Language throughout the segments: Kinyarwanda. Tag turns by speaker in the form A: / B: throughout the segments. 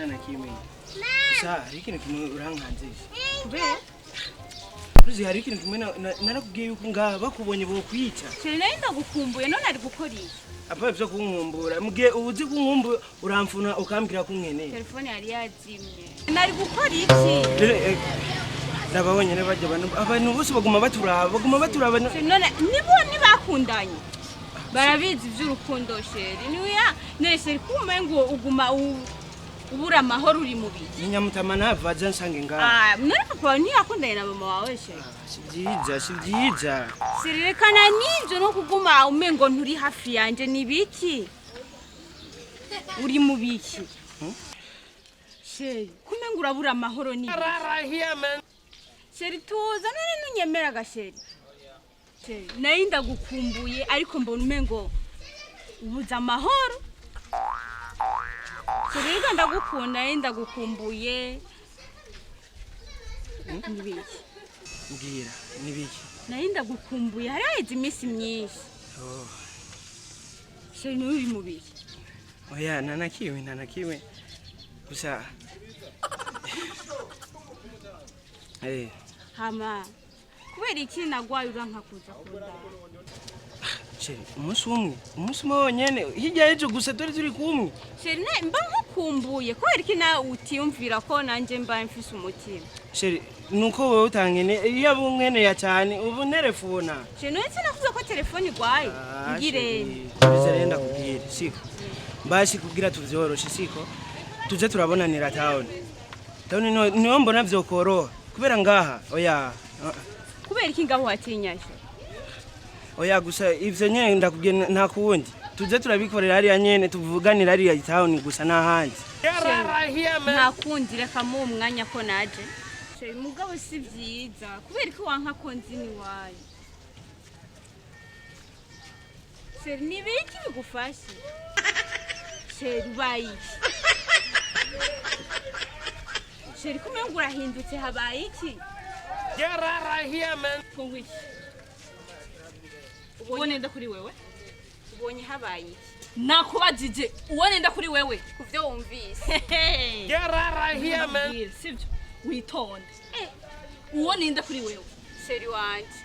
A: na kimwe. Gusa hari ikintu kimwe urankanze.
B: Kubera
A: Ruzi hari ikintu kimwe narakubwiye yuko ngaha bakubonye bo kwica.
B: Sheri nayo ndagukumbuye none ari gukora iki?
A: Apa byo kunkumbura. Mugihe uzi kunkumbu uramfuna ukambwira kunkene.
B: Telefone yari yazimye. Nari gukora iki?
A: Ndababonye bajya abantu bose baguma baturaba.
B: None nibo nibakundanye. Barabizi by'urukundo Sheri. Niya nese kumwe ngo uguma ubura amahoro uri mubi.
A: Ninyamutama navaje nsange ngaha.
B: None papa ntiyakundanye na mama wawe Sheri.
A: Sibyiza.
B: Sirekana n'ibyo no kuguma umengo nturi hafi yanje nibiki? Uri mubiki? Sheri, kumengo urabura amahoro ni. Sheri tuza none nunyemera gasheri. Sheri, nayo ndagukumbuye ariko mbona umengo ubuza amahoro. Sheri ndagukunda ndagukumbuye. Nibiki?
A: Mbwira, nibiki?
B: Nayo ndagukumbuye haraheze iminsi myinshi. Sheri ni uri mubiki?
A: Oya nanakiwe. Gusa
B: Hama kubera iki nagwaye uranka kuza kunda?
A: Sheri umunsi umwe wonyene hirya y'ejo gusa turi kumwe.
B: Sheri mba nkukumbuye kubera iki na utiyumvira ko nanje mba mfise umutima.
A: Sheri nuko wowe utangene iyo abumwene ya cyane ubu telefona.
B: Sheri none sinakuze ko telefone igwaye. Ngire.
A: Bizarenda kubwira siko. Bashi kubwira tuvyoroshe siko. Tuje turabonanira town. Town niyo mbona vyokoroha. Kubera ngaha oya.
B: Kubera iki ngaho watinyashe?
A: Oya gusa ivyo nyene ndakubwiye nta kundi. Tuje turabikorera ari nyene tuvuganira ari town gusa nahandi.
B: Nta kundi reka mu umwanya ko naje. Sheri mugabo si vyiza. Kubera iki wanka ko nzi ni waye? Sheri ni biki bigufashe? Sheri bayi. Sheri kumengo urahindutse habaye iki? Kongwishi.
C: Ubone nda kuri wewe?
B: Ubonye habaye iki?
C: Nakubajije ubone nda kuri wewe?
B: Kuvyo wumvise.
C: Sivyo witonde. Ubone nda kuri wewe?
B: Sheri wanje.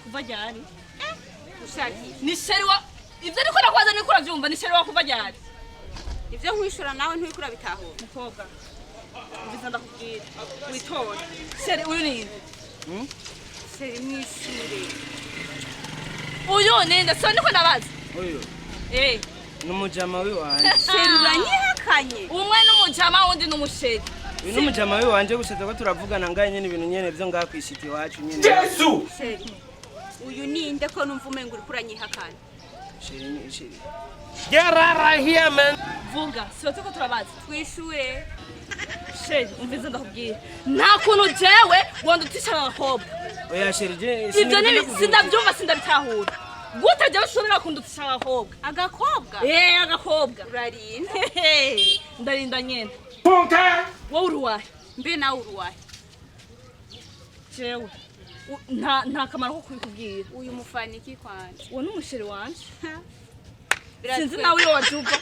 C: Kuva ryari?
B: Ushaki.
C: Ni sheri wa ivyo niko nakwaza niko uravyumva ni sheri wa kuva ryari?
B: Ivyo nkwishura nawe ntwikura bitahura.
C: Mukobwa. Biza ndakubwira. Witonde. Sheri uyu ni
B: Sheri mwishure.
C: Uyu nenda so niko nabaza.
A: Oyo.
C: Numujama
A: wanje.
B: Sheri uranyihakanye.
C: Umwe numujama wundi numusheri.
A: Uyu numujama wanje guseza ko turavugana ngaye nyene ibintu nyene byo ngaha kwishiti wacu nyene.
D: Yesu.
B: Sheri. Uyu ninde ko numva umengo uri kuranyihakana?
A: Sheri.
D: Get out of here, man.
C: Vuga, sote ko turabaza.
B: Twishure.
C: Sheri, umvize ndakubwira. Nta kuntu jewe wondutisha abakobwa.
A: Oya Sheri je
C: Ivyo ni sindavyumva sindabitahura. Gute jewe ushobora kundutisha abakobwa?
B: Agakobwa?
C: Agakobwa.
B: Urarinda.
C: Ndarinda nyene.
D: Punka.
C: Wowe uruwahe?
B: Mbe nawe uruwahe?
C: Jewe. Nta kamaro ko kubikubwira.
B: Uyu mufaniki kwanje.
C: Uwo n'umusheri wanje.
B: Sinzi
C: nawe iyo wajuva.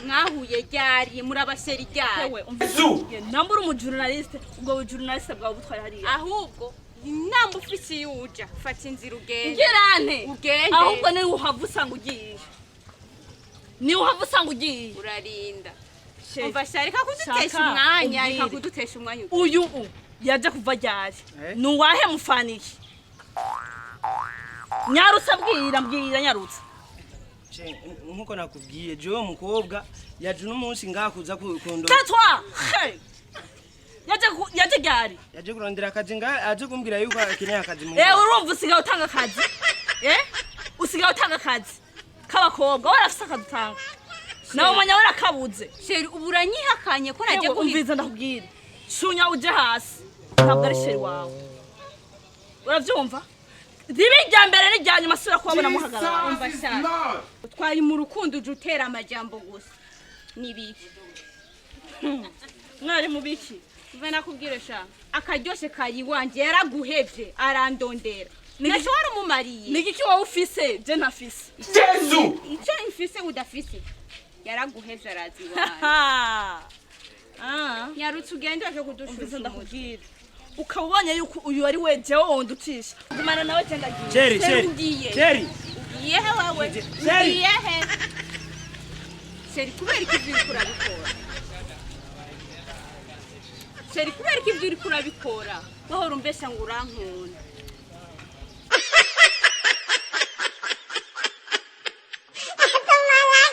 B: Mwahuye ryari muri abasheri ryari?
C: Yewe umvize. Nambura umujournaliste, ubwo journaliste bwawe butwara hariya.
B: Ahubwo namba ufise yuja fata inzira ugende.
C: Ngirane.
B: Ugende.
C: Ahubwo ni uhava usanga ugiye.
B: Urarinda. Umva sharika kudutesha umwanya, ikakudutesha umwanya.
C: Uyu yaje kuva ryari? Nuwahe mufaniki? Nyarutsa mbwira nyarutsa.
A: Nkuko nakubwiye jewe mukobwa yaje n'umunsi ngaha kuza kundo.
C: Tatwa. Yaje ryari?
A: Yaje kurondera akazi ngaha aje kumbwira yuko akeneye akazi mu.
C: Urumva usigaye utanga akazi? Usigaye utanga akazi k'abakobwa warafise akadutanga. Nawe umanya warakabuze.
B: Sheri uburanyihakanye ko naje
C: umviza ndakubwira. Shunya uje hasi. Ntabwo ari sheri wawe. Uravyumva? Dibijya mbere n'ijyanye masura kubabona muhagarara.
B: Umva cyane. Twari mu rukundo uje utera amajambo gusa. Nibiki?
C: Mwari mubiki?
B: Mve nakubwire sha. Akaryoshe kayi wanje yaraguhevye arandondera. Nashobora umumariye.
C: Nigiki wowe ufise je ntafise.
D: Yesu.
B: Icyo ifise udafise. Yaraguhevye arazi wanje. nyarutse ugende waje
C: umvise
B: kudushusha
C: ndakubwira ukaba ubonye yuko uyu ari we jewe wundi ucisha gumana nawe genda agiye
A: Sheri, Sheri.
B: ugiye
A: Sheri.
B: ugiye he wawe
A: Sheri.
B: ugiye he Sheri kubera iki ibyo uriko urabikora Sheri kubera iki ibyo uriko urabikora bahora umbesha ngo urankunda